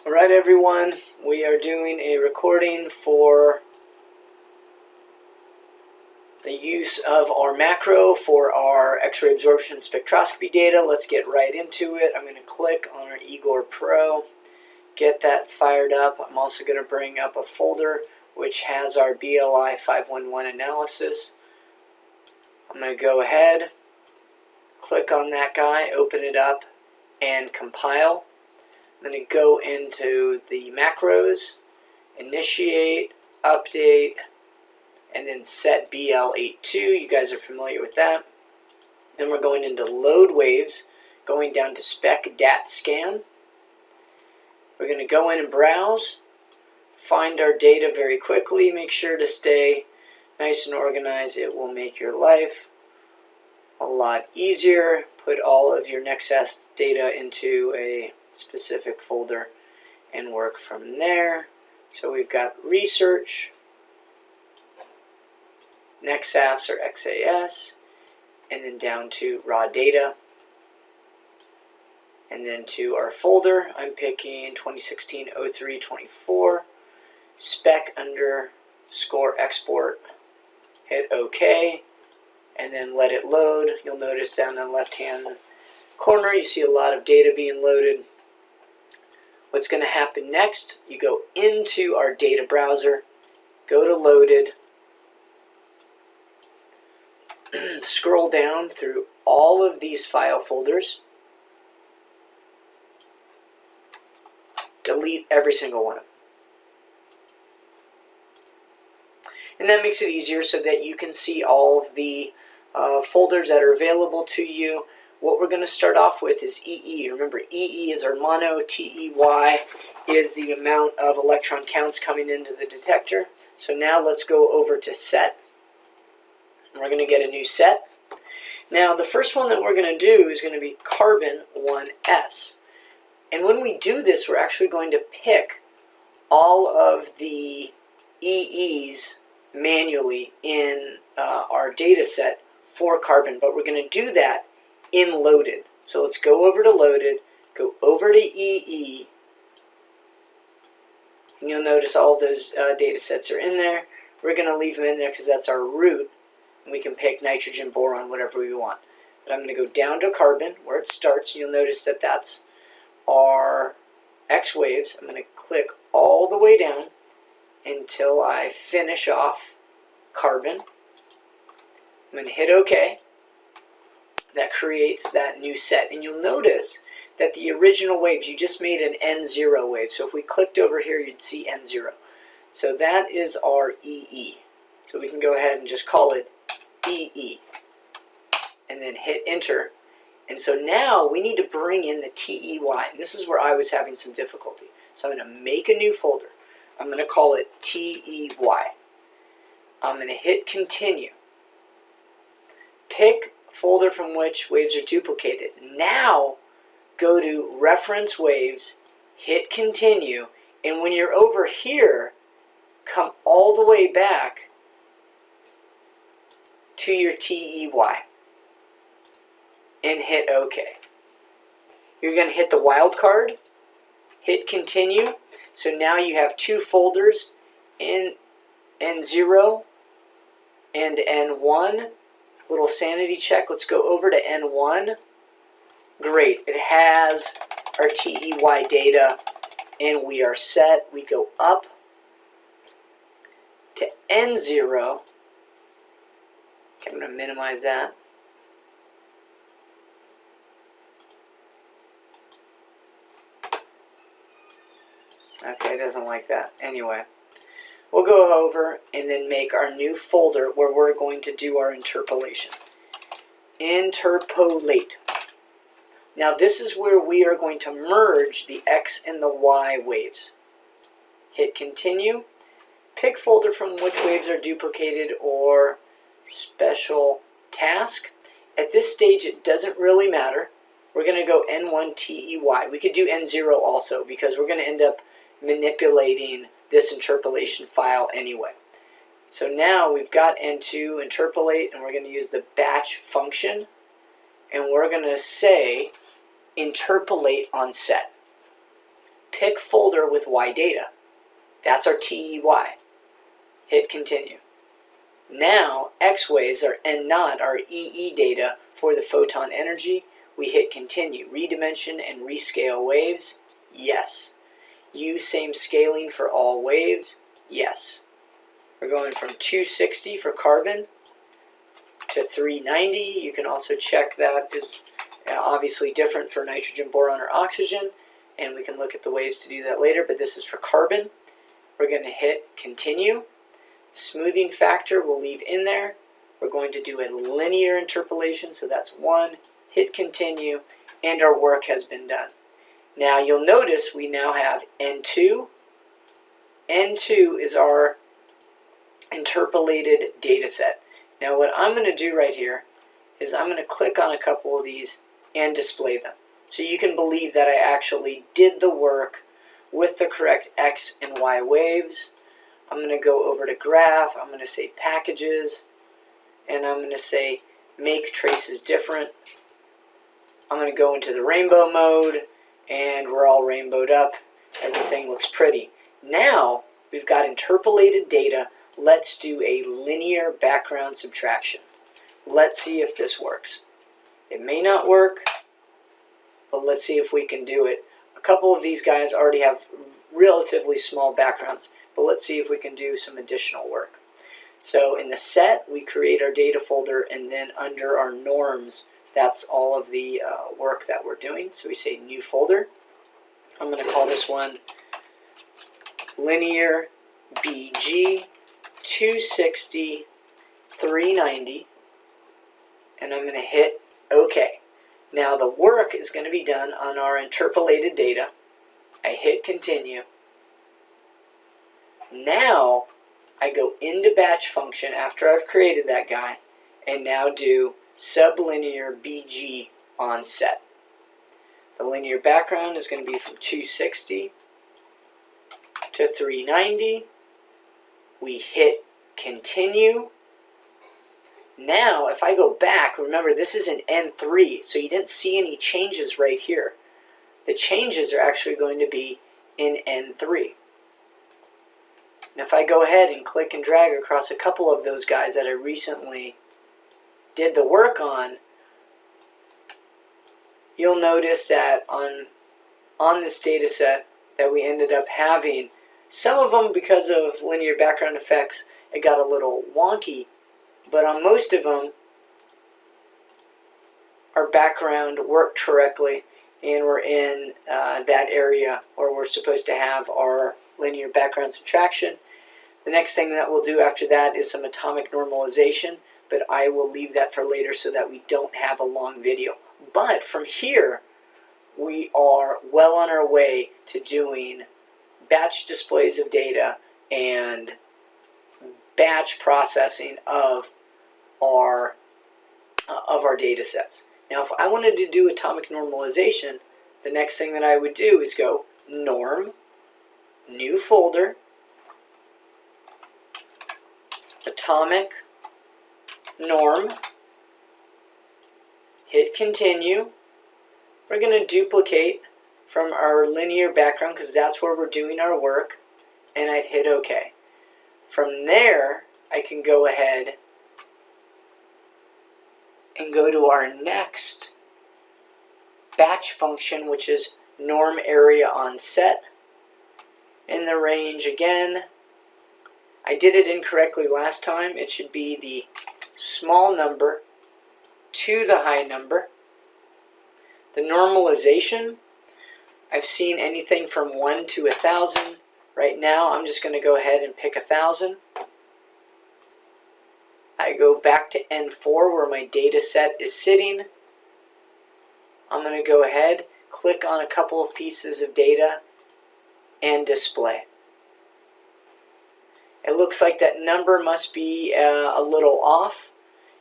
Alright everyone, we are doing a recording for the use of our macro for our X-ray absorption spectroscopy data. Let's get right into it. I'm going to click on our Igor Pro, get that fired up. I'm also going to bring up a folder which has our BLI 511 analysis. I'm going to go ahead, click on that guy, open it up, and compile. I'm going to go into the macros, initiate, update, and then set BL82. You guys are familiar with that. Then we're going into load waves, going down to spec dat scan. We're going to go in and browse, find our data very quickly. Make sure to stay nice and organized. It will make your life a lot easier. Put all of your NextAS data into a specific folder and work from there. So we've got research, NextAS or XAS, and then down to raw data, and then to our folder. I'm picking 2016-03-24, spec underscore export, hit OK, and then let it load. You'll notice down in the left hand corner you see a lot of data being loaded. What's going to happen next, you go into our data browser, go to loaded, scroll down through all of these file folders, delete every single one of them. And that makes it easier so that you can see all of the folders that are available to you. What we're going to start off with is EE. Remember, EE is our mono, TEY is the amount of electron counts coming into the detector. So now let's go over to set. We're going to get a new set. Now the first one that we're going to do is going to be carbon 1s. And when we do this, we're actually going to pick all of the EEs manually in our data set for carbon, but we're going to do that in loaded. So let's go over to loaded, go over to EE, and you'll notice all of those data sets are in there. We're going to leave them in there because that's our root, and we can pick nitrogen, boron, whatever we want. But I'm going to go down to carbon where it starts. You'll notice that that's our X waves. I'm going to click all the way down until I finish off carbon. I'm going to hit OK. That creates that new set. And you'll notice that the original waves, you just made an N0 wave. So if we clicked over here, you'd see N0. So that is our EE. So we can go ahead and just call it EE. And then hit enter. And so now we need to bring in the TEY. And this is where I was having some difficulty. So I'm going to make a new folder. I'm going to call it TEY. I'm going to hit continue. Pick folder from which waves are duplicated. Now go to reference waves, hit continue, and when you're over here, come all the way back to your TEY and hit OK. You're going to hit the wildcard, hit continue. So now you have two folders in N0 and N1. Little sanity check. Let's go over to N1. Great. It has our TEY data and we are set. We go up to N0. Okay, I'm going to minimize that. Okay, it doesn't like that. Anyway, we'll go over and then make our new folder where we're going to do our interpolation. Interpolate. Now this is where we are going to merge the X and the Y waves. Hit continue. Pick folder from which waves are duplicated or special task. At this stage it doesn't really matter. We're going to go N1 TEY. We could do N0 also because we're going to end up manipulating this interpolation file anyway. So now we've got N2 interpolate, and we're going to use the batch function, and we're going to say interpolate on set. Pick folder with Y data. That's our TEY. Hit continue. Now X waves are and not our EE data for the photon energy. We hit continue. Redimension and rescale waves. Yes. Use same scaling for all waves. Yes. We're going from 260 for carbon to 390. You can also check that is obviously different for nitrogen, boron, or oxygen. And we can look at the waves to do that later, but this is for carbon. We're going to hit continue. Smoothing factor we'll leave in there. We're going to do a linear interpolation, so that's 1. Hit continue, and our work has been done. Now you'll notice we now have N2. N2 is our interpolated data set. Now what I'm going to do right here is I'm going to click on a couple of these and display them. So you can believe that I actually did the work with the correct X and Y waves. I'm going to go over to graph, I'm going to say packages, and I'm going to say make traces different. I'm going to go into the rainbow mode, and we're all rainbowed up. Everything looks pretty. Now we've got interpolated data. Let's do a linear background subtraction. Let's see if this works. It may not work, but let's see if we can do it. A couple of these guys already have relatively small backgrounds, but let's see if we can do some additional work. So in the set, we create our data folder, and then under our norms, that's all of the work that we're doing. So we say new folder. I'm going to call this one linear BG 260 390, and I'm going to hit OK. Now the work is going to be done on our interpolated data. I hit continue. Now I go into batch function after I've created that guy, and now do sublinear BG on set. The linear background is going to be from 260 to 390. We hit continue. Now if I go back, remember this is an N3, so you didn't see any changes right here. The changes are actually going to be in N3. And if I go ahead and click and drag across a couple of those guys that I recently did the work on, you'll notice that on this data set that we ended up having, some of them because of linear background effects, it got a little wonky, but on most of them, our background worked correctly, and we're in that area where we're supposed to have our linear background subtraction. The next thing that we'll do after that is some atomic normalization, but I will leave that for later so that we don't have a long video. But from here, we are well on our way to doing batch displays of data and batch processing of our data sets. Now, if I wanted to do atomic normalization, the next thing that I would do is go norm, new folder, atomic norm, hit continue. We're going to duplicate from our linear background because that's where we're doing our work, and I'd hit OK. From there, I can go ahead and go to our next batch function, which is norm area on set. In the range again, I did it incorrectly last time. It should be the small number to the high number. The normalization, I've seen anything from 1 to 1,000. Right now, I'm just going to go ahead and pick 1,000. I go back to N4 where my data set is sitting. I'm going to go ahead, click on a couple of pieces of data, and display. It looks like that number must be a little off.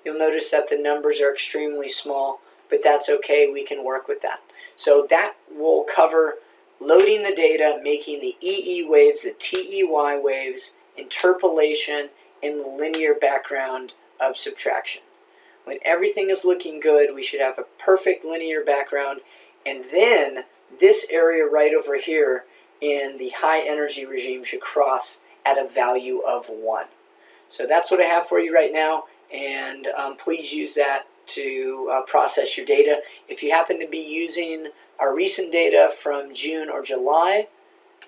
You'll notice that the numbers are extremely small, but that's okay, we can work with that. So that will cover loading the data, making the EE waves, the TEY waves, interpolation, and the linear background of subtraction. When everything is looking good, we should have a perfect linear background, and then this area right over here in the high energy regime should cross at a value of 1. So that's what I have for you right now, and please use that to process your data. If you happen to be using our recent data from June or July,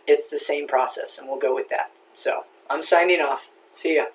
it's the same process, and we'll go with that. So I'm signing off. See ya.